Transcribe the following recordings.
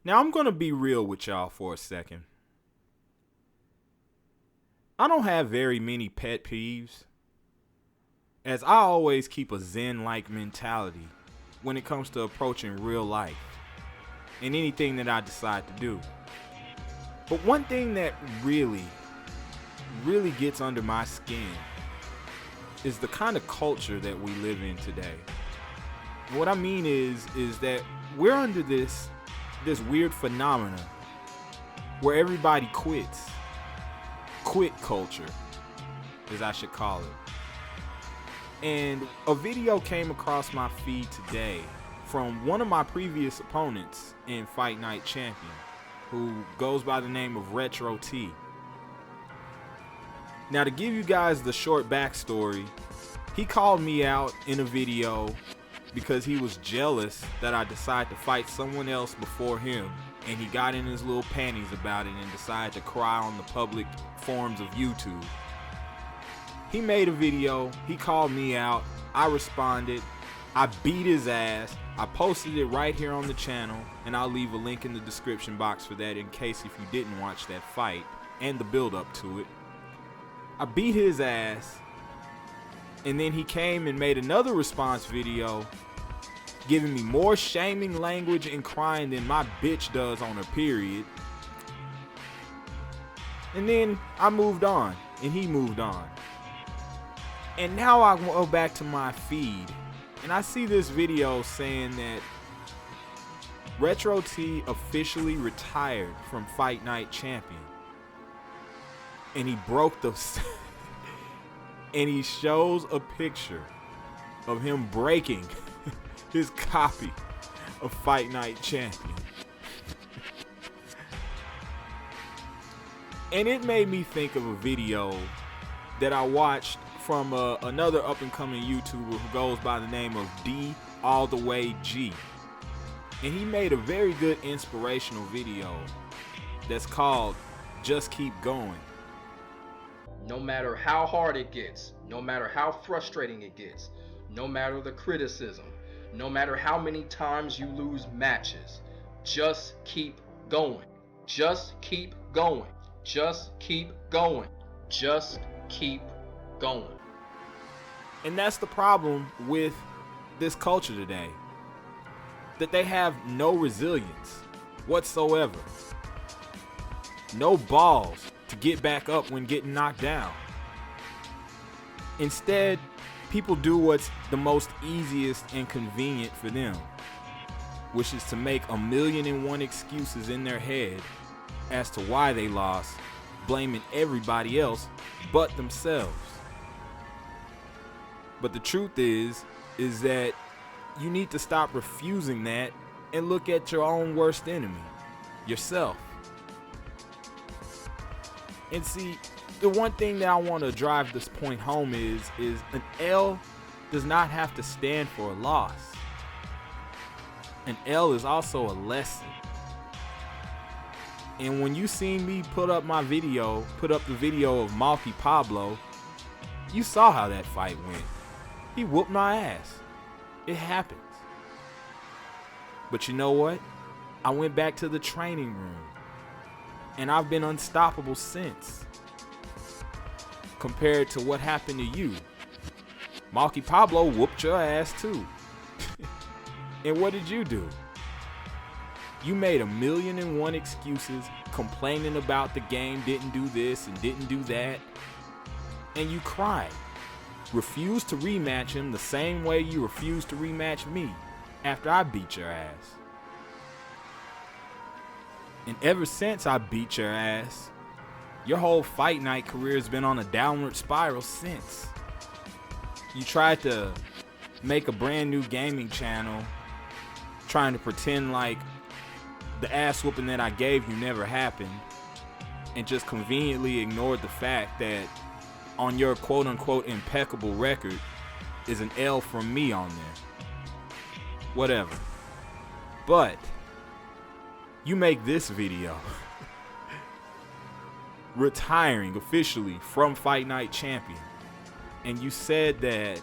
Now I'm gonna be real with y'all for a second. I don't have very many pet peeves, as I always keep a zen-like mentality when it comes to approaching real life and anything that I decide to do. But one thing that really gets under my skin is the kind of culture that we live in today. What I mean is that we're under this weird phenomenon where everybody quits. Quit culture, as I should call it. And a video came across my feed today from one of my previous opponents in Fight Night Champion, who goes by the name of RetroT. Now, to give you guys the short backstory, he called me out in a video because he was jealous that I decided to fight someone else before him, and he got in his little panties about it and decided to cry on the public forums of YouTube. He made a video, he called me out, I responded, I beat his ass, I posted it right here on the channel, and I'll leave a link in the description box for that in case if you didn't watch that fight and the build up to it. I beat his ass, and then he came and made another response video giving me more shaming language and crying than my bitch does on her period. And then I moved on, and he moved on. And now I go back to my feed, and I see this video saying that RetroT officially retired from Fight Night Champion. And he broke the and he shows a picture of him breaking his copy of Fight Night Champion. And it made me think of a video that I watched from another up-and-coming YouTuber who goes by the name of D All The Way G. And he made a very good inspirational video that's called Just Keep Going. No matter how hard it gets, no matter how frustrating it gets, no matter the criticism, no matter how many times you lose matches, just keep going. Just keep going. Just keep going. Just keep going. And that's the problem with this culture today. That they have no resilience whatsoever. No balls to get back up when getting knocked down. Instead, people do what's the most easiest and convenient for them, which is to make 1,000,001 excuses in their head as to why they lost, blaming everybody else but themselves. But the truth is that you need to stop refusing that and look at your own worst enemy, yourself. And see, the one thing that I want to drive this point home is an L does not have to stand for a loss. An L is also a lesson. And when you see me put up the video of Malky Pablo, you saw how that fight went. He whooped my ass. It happens. But you know what? I went back to the training room, and I've been unstoppable since. Compared to what happened to you. Malky Pablo whooped your ass too. And what did you do? You made 1,000,001 excuses, complaining about the game didn't do this and didn't do that. And you cried. Refused to rematch him the same way you refused to rematch me after I beat your ass. And ever since I beat your ass, your whole Fight Night career has been on a downward spiral since. You tried to make a brand new gaming channel, trying to pretend like the ass whooping that I gave you never happened, and just conveniently ignored the fact that on your quote-unquote impeccable record is an L from me on there. Whatever. But you make this video retiring officially from Fight Night Champion, and you said that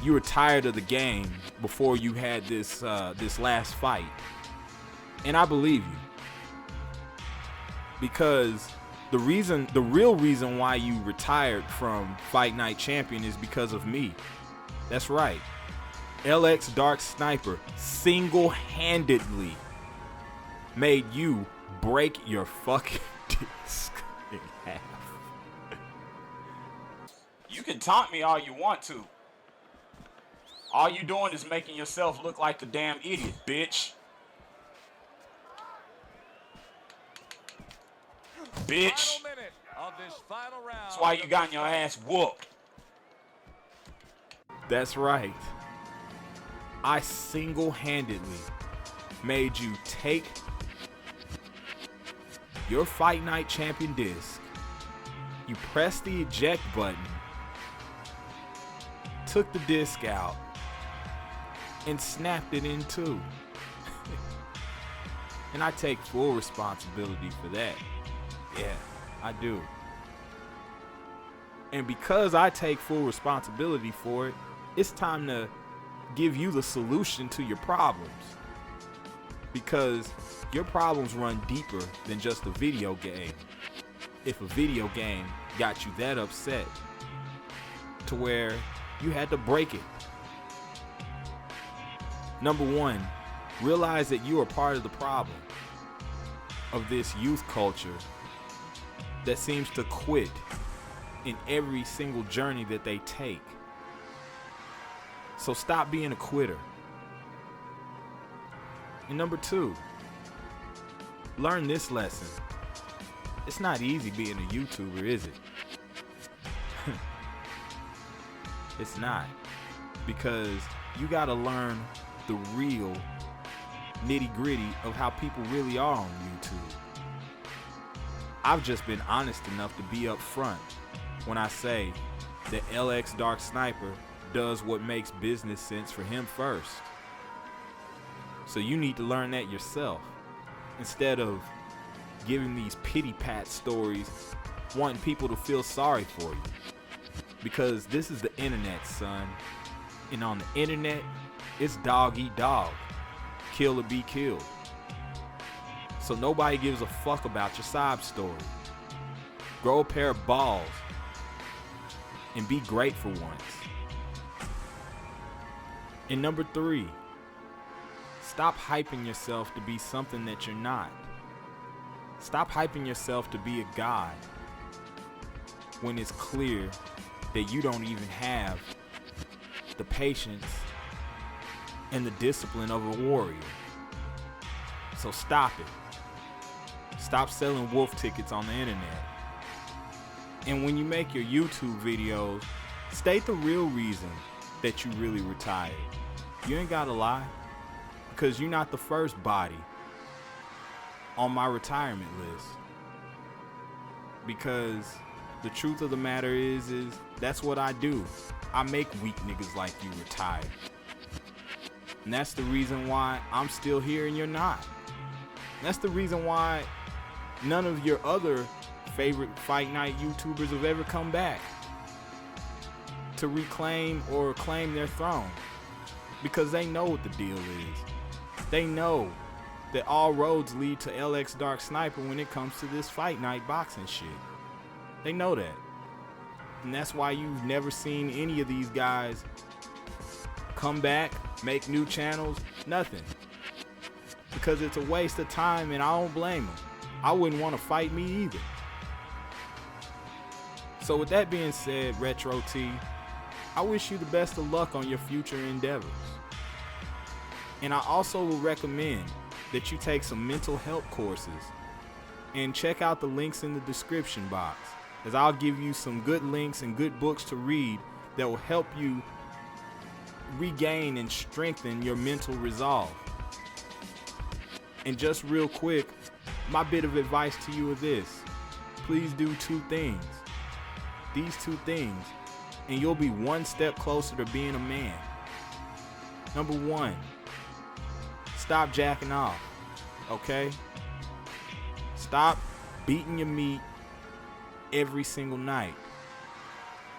you were tired of the game before you had this last fight. And I believe you. Because the real reason why you retired from Fight Night Champion is because of me. That's right. LX Dark Sniper single-handedly made you break your fucking disc in half. You can taunt me all you want to. All you doing is making yourself look like the damn idiot, bitch. Bitch. That's why you got your ass whooped. That's right. I single-handedly made you take your Fight Night Champion disc. You pressed the eject button, took the disc out, and snapped it in two. And I take full responsibility for that. Yeah, I do. And because I take full responsibility for it, it's time to give you the solution to your problems. Because your problems run deeper than just a video game. If a video game got you that upset to where you had to break it. Number one, realize that you are part of the problem of this youth culture that seems to quit in every single journey that they take. So stop being a quitter. And number two, learn this lesson. It's not easy being a YouTuber, is it? It's not. Because you gotta learn the real nitty-gritty of how people really are on YouTube. I've just been honest enough to be up front when I say that LX Dark Sniper does what makes business sense for him first. So you need to learn that yourself instead of giving these pity-pat stories wanting people to feel sorry for you. Because this is the internet, son. And on the internet, it's dog eat dog. Kill or be killed. So nobody gives a fuck about your sob story. Grow a pair of balls and be great for once. And number three, stop hyping yourself to be something that you're not. Stop hyping yourself to be a god when it's clear that you don't even have the patience and the discipline of a warrior. So stop it. Stop selling wolf tickets on the internet. And when you make your YouTube videos, state the real reason that you really retired. You ain't gotta lie, because you're not the first body on my retirement list. Because the truth of the matter is that's what I do. I make weak niggas like you retire. And that's the reason why I'm still here and you're not. That's the reason why none of your other favorite Fight Night YouTubers have ever come back to reclaim or claim their throne. Because they know what the deal is. They know that all roads lead to LX Dark Sniper when it comes to this Fight Night boxing shit. They know that. And that's why you've never seen any of these guys come back, make new channels, nothing. Because it's a waste of time and I don't blame them. I wouldn't want to fight me either. So with that being said, RetroT, I wish you the best of luck on your future endeavors. And I also will recommend that you take some mental health courses and check out the links in the description box, as I'll give you some good links and good books to read that will help you regain and strengthen your mental resolve. And just real quick, my bit of advice to you is this: please do two things. These two things, and you'll be one step closer to being a man. Number one, stop jacking off, okay? Stop beating your meat every single night,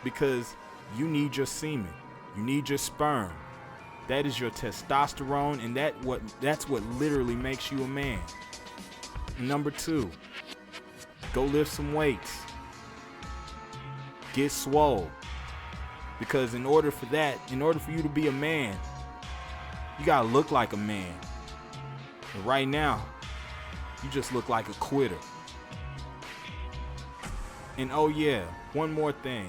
because you need your semen, you need your sperm. That is your testosterone, and that's what literally makes you a man. And number 2, go lift some weights. Get swole. Because in order for you to be a man, you gotta look like a man. And right now, you just look like a quitter. And oh yeah, one more thing.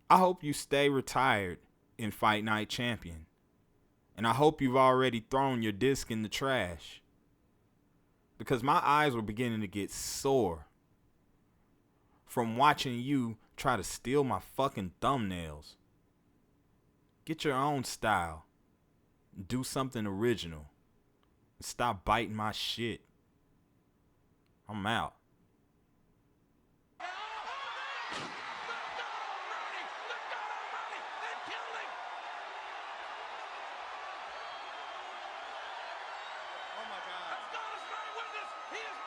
I hope you stay retired in Fight Night Champion. And I hope you've already thrown your disc in the trash. Because my eyes were beginning to get sore from watching you try to steal my fucking thumbnails. Get your own style. Do something original. Stop biting my shit. I'm out. Oh my God. Astonishment witness. He is